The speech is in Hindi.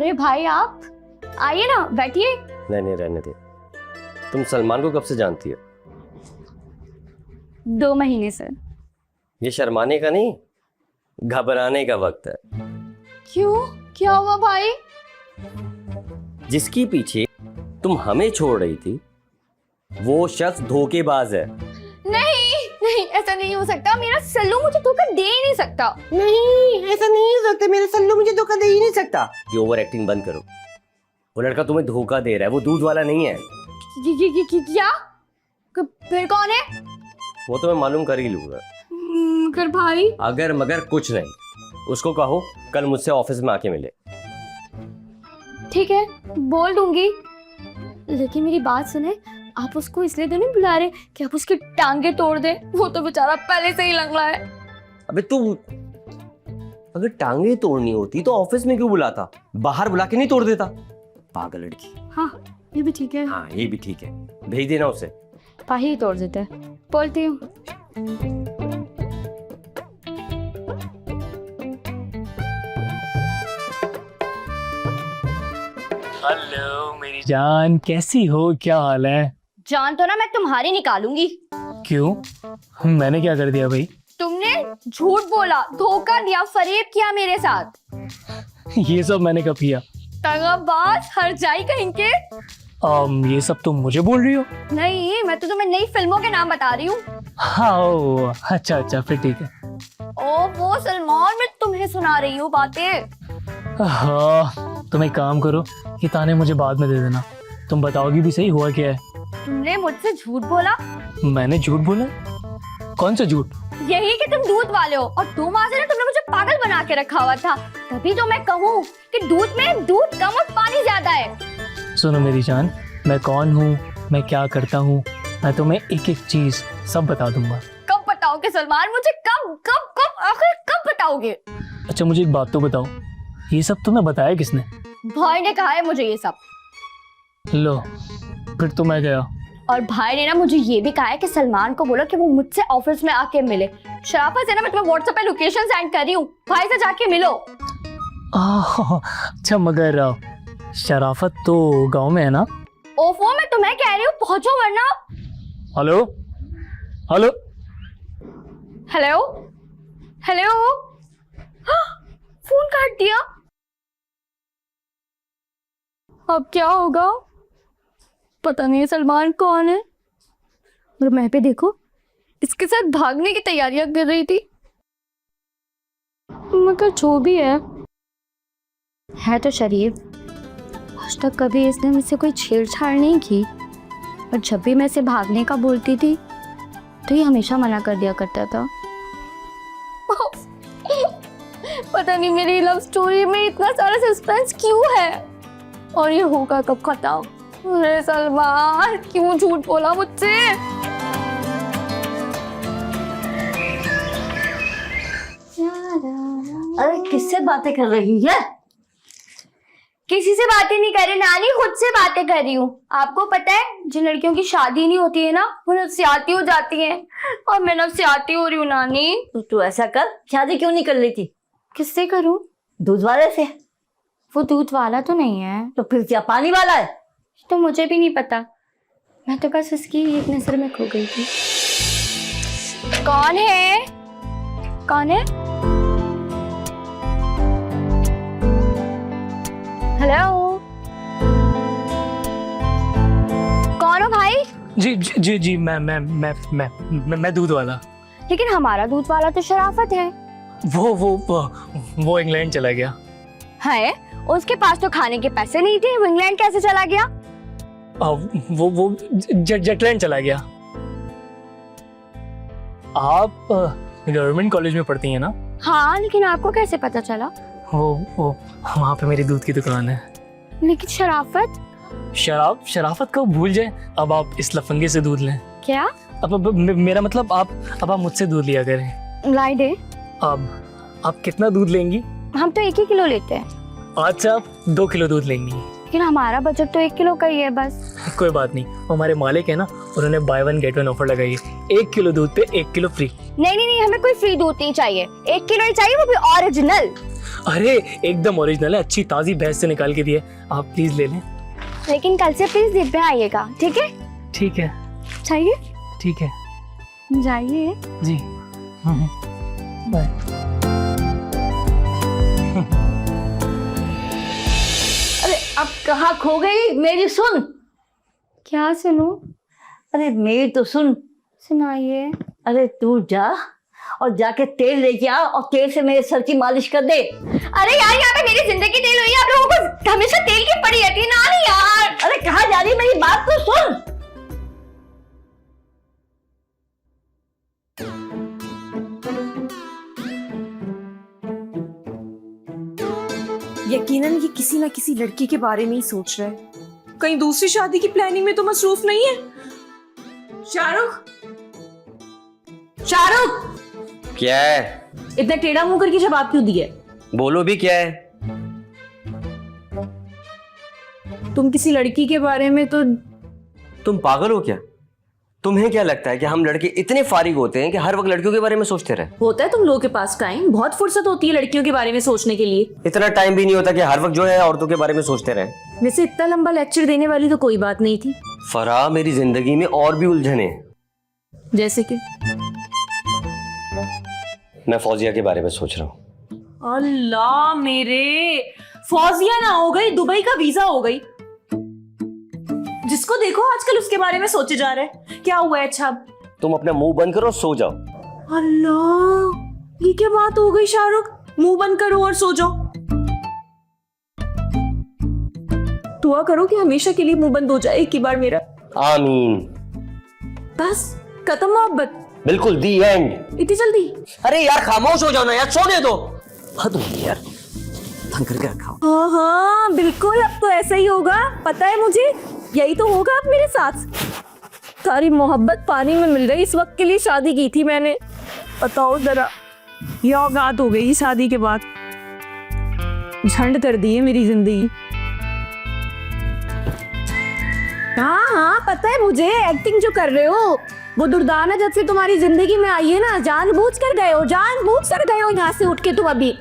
अरे भाई आप आइए ना, बैठिए। नहीं रहने दे। तुम सलमान को कब से जानती हो? 2 महीने से। ये शर्माने का नहीं, घबराने का वक्त है। क्यों, क्या हुआ भाई? जिसकी पीछे तुम हमें छोड़ रही थी वो शख्स धोखेबाज है। नहीं ऐसा नहीं हो सकता। मेरा सल्लू मुझे धोखा दे ही नहीं सकता। नहीं ऐसा नहीं हो सकता, मेरा सल्लू मुझे धोखा दे ही नहीं सकता। ये ओवर एक्टिंग बंद करो। वो लड़का तुम्हें धोखा दे रहा है, वो दूध वाला नहीं है। क्या? फिर कौन है? वो तो मैं मालूम कर ही लूंगा। कर भाई, अगर मगर कुछ नहीं, उसको कहो कल मुझसे ऑफिस में आके मिले। ठीक है, बोल दूंगी। लेकिन मेरी बात सुने, आप उसको इसलिए तो नहीं बुला रहे कि आप उसकी टांगे तोड़ दे? वो तो बेचारा पहले से ही लंगड़ा है। अबे तू अगर टांगे तोड़नी होती तो ऑफिस में क्यों बुलाता? बाहर बुला के नहीं तोड़ देता? पागल लड़की। हाँ ये भी ठीक है। हाँ ये भी ठीक है, भेज देना उसे। बाहर ही तोड़ देते हैं। बोलती हूँ। हेलो मेरी जान, कैसी हो? क्या हाल है? जान तो ना मैं तुम्हारी निकालूंगी। क्यों? मैंने क्या कर दिया भाई? तुमने झूठ बोला, धोखा दिया, फरेब किया मेरे साथ। ये सब मैंने कब किया? तगबाज, हर जाई कहीं के। ये सब तुम मुझे बोल रही हो? नहीं, मैं तो तुम्हें नई फिल्मों के नाम बता रही हूँ। हाँ ओ, अच्छा फिर ठीक है। ओ वो सलमान, मैं तुम्हें सुना रही हूँ बातें। हाँ तुम एक काम करो, ये ताने मुझे बाद में दे देना। तुम बताओगी भी सही हुआ क्या है? तुमने मुझसे झूठ बोला। मैंने झूठ बोला? कौन सा झूठ? यही कि तुम दूध वाले हो, और 2 माह से ना तुमने मुझे पागल बना के रखा हुआ था। तभी तो मैं कहूँ कि दूध में दूध कम और पानी ज्यादा है। सुनो मेरी जान, मैं कौन हूँ, मैं क्या करता हूँ, मैं तुम्हें एक एक चीज सब बता दूंगा। कब बताओगे सलमान? मुझे कब कब कब आखिर कब बताओगे? अच्छा मुझे एक बात तो बताओ, ये सब तुम्हें बताया किसने? भाई ने कहा है मुझे ये सब। लो फिर तो मैं गया। और भाई ने ना मुझे ये भी कहा है कि सलमान को बोलो कि वो मुझसे ऑफिस में आके मिले। शराफत से ना मैं तुम्हें व्हाट्सएप पे लोकेशन सेंड कर रही हूँ, भाई से जाके मिलो। अच्छा मगर शराफत तो गांव में है ना? ओफो, मैं तुम्हें कह रही हूँ पहुंचो वरना। Hello hello hello hello, phone काट दिया। अब क्या होगा? पता नहीं सलमान कौन है। और मैं भी देखो इसके साथ भागने की तैयारियां कर रही थी। मगर जो भी है तो शरीफ। आज तक कभी इसने मुझसे कोई छेड़छाड़ नहीं की, और जब भी मैं इसे भागने का बोलती थी तो ये हमेशा मना कर दिया करता था। पता नहीं मेरी लव स्टोरी में इतना सारा सस्पेंस क्यों है, और ये होगा कब खत्म? अरे सलमान, क्यों झूठ बोला मुझसे? अरे किससे बातें कर रही है? किसी से बातें नहीं कर रही नानी, खुद से बातें कर रही हूँ। आपको पता है जिन लड़कियों की शादी नहीं होती है ना, वो नफसियाती हो जाती हैं, और मैं नफसियाती हो रही हूँ नानी। तो तू ऐसा कर, शादी क्यों नहीं कर रही थी? किससे करूँ? दूध वाले से। वो दूध वाला तो नहीं है। तो फिर क्या पानी वाला है? तो मुझे भी नहीं पता, मैं तो बस उसकी एक नजर में खो गई थी। कौन है? कौन है? हेलो, कौन हो भाई? जी मैं दूध वाला। लेकिन हमारा दूध वाला तो शराफत है। वो इंग्लैंड चला गया है? उसके पास तो खाने के पैसे नहीं थे, वो इंग्लैंड कैसे चला गया? वो जटलैंड चला गया। आप गवर्नमेंट कॉलेज में पढ़ती हैं ना? हाँ, लेकिन आपको कैसे पता चला? वो वहाँ पे मेरी दूध की दुकान है। लेकिन शराफत? शराफत को भूल जाए, अब आप इस लफंगे से दूध लें। क्या? अब मेरा मतलब आप मुझसे दूध लिया करें। लाई दे। अब आप कितना दूध लेंगी? हम तो 1 ही किलो लेते हैं। अच्छा आप 2 किलो दूध लेंगी। लेकिन हमारा बजट तो 1 किलो का ही है बस। कोई बात नहीं, हमारे मालिक है ना, उन्होंने बाय 1 गेट 1 ऑफर लगाई है। 1 किलो दूध पे 1 किलो फ्री। नहीं, हमें कोई फ्री दूध नहीं चाहिए, 1 किलो ही चाहिए, वो भी ओरिजिनल। अरे एकदम ओरिजिनल है, अच्छी ताज़ी भैंस से निकाल के दिए, आप प्लीज़ ले लें। लेकिन कल से प्लीज दिन पे आइएगा, ठीक है? ठीक है, चाहिए? ठीक है जाइए। जी। बाय। अरे अब कहाँ खो गई? मेरी सुन। क्या सुनूं? अरे मेरी तो सुन। सुनाइए। अरे तू जा और जाके तेल लेके आ और तेल से मेरे सर की मालिश कर दे। अरे यार, यहाँ पे मेरी जिंदगी तेल हुई है, आप लोगों को हमेशा तेल की पड़ी रहती है ना। नहीं यार। अरे कहाँ जा रही है? मेरी बात तो सुन। यकीनन ये किसी ना किसी लड़की के बारे में ही सोच रहा है। कहीं दूसरी शादी की प्लानिंग में तो मसरूफ नहीं है? शाहरुख, शाहरुख, क्या है? इतना टेढ़ा मुंह करके जवाब क्यों दिया? बोलो भी, क्या है? तुम किसी लड़की के बारे में तो तुम पागल हो क्या? तुम्हें क्या लगता है कि हम लड़के इतने फारिग होते हैं कि हर वक्त लड़कियों के बारे में सोचते रहे? होता है तुम लोगों के पास टाइम, बहुत फुर्सत होती है लड़कियों के बारे में सोचने के लिए। इतना टाइम भी नहीं होता कि हर वक्त जो है औरतों के बारे में सोचते रहे। वैसे इतना लंबा लेक्चर देने वाली तो कोई बात नहीं थी। फराह, मेरी जिंदगी में और भी उलझन है। जैसे कि मैं फौजिया के बारे में सोच रहा हूँ। अल्लाह मेरे, फौजिया ना हो गई, दुबई का वीजा हो गई। जिसको देखो आजकल उसके बारे में सोचे जा रहे हैं। क्या हुआ है? अच्छा तुम अपना मुंह बंद करो और सो जाओ। अल्लाह, ये क्या बात हो गई शाहरुख? मुंह बंद करो और सो जाओ। दुआ करो कि हमेशा के लिए मुंह बंद हो जाए एक ही बार मेरा। आमीन। बस खत्म मोहब्बत? बिल्कुल, दी एंड। इतनी जल्दी? अरे यार खामोश हो जाओ ना यार, सोने दो। हद हो गई यार, तंग करके रखा। हाँ हाँ बिल्कुल, अब तो ऐसा ही होगा, पता है मुझे। यही तो होगा अब मेरे साथ। सारी मोहब्बत पानी में मिल रही। इस वक्त के लिए शादी की थी मैंने। बताओ जरा, ये औकात हो गई शादी के बाद। झंड कर दी है मेरी जिंदगी। हाँ हाँ पता है मुझे, एक्टिंग जो कर रहे हो वो दुर्दाना जब से तुम्हारी जिंदगी में आई है ना, जानबूझ कर गए हो, जानबूझ कर गए हो यहाँ से उठ के तुम अभी।